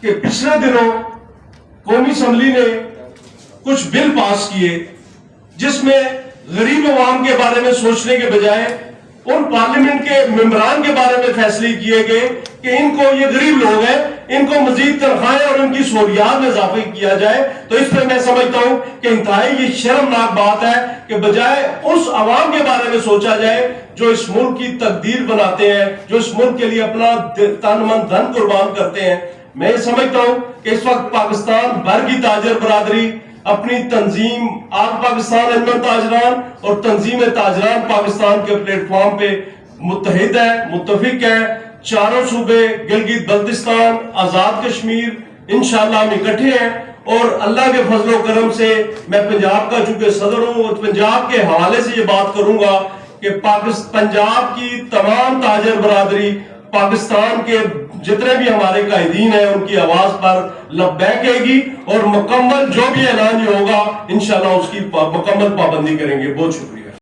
کہ پچھلے دنوں قومی اسمبلی نے کچھ بل پاس کیے جس میں غریب عوام کے بارے میں سوچنے کے بجائے ان پارلیمنٹ کے ممبران کے بارے میں فیصلے کیے گئے کہ ان کو، یہ غریب لوگ ہیں، ان کو مزید تنخواہیں اور ان کی سہولیات میں اضافہ کیا جائے. تو اس پہ میں سمجھتا ہوں کہ انتہائی یہ شرمناک بات ہے کہ بجائے اس عوام کے بارے میں سوچا جائے جو اس ملک کی تقدیر بناتے ہیں، جو اس ملک کے لیے اپنا تن من دھن قربان کرتے ہیں. میں یہ سمجھتا ہوں کہ اس وقت پاکستان بھر کی تاجر برادری اپنی تنظیم آل پاکستان انجمن تاجران اور تنظیم تاجران پاکستان کے پلیٹ فارم پہ متحد ہے، متفق ہے. چاروں صوبے، گلگت بلتستان، آزاد کشمیر، انشاءاللہ ہم اکٹھے ہیں اور اللہ کے فضل و کرم سے میں پنجاب کا چونکہ صدر ہوں اور پنجاب کے حوالے سے یہ بات کروں گا کہ پنجاب کی تمام تاجر برادری پاکستان کے جتنے بھی ہمارے قائدین ہیں ان کی آواز پر لبیک کہے گی اور مکمل جو بھی اعلان ہوگا انشاءاللہ اس کی مکمل پابندی کریں گے. بہت شکریہ.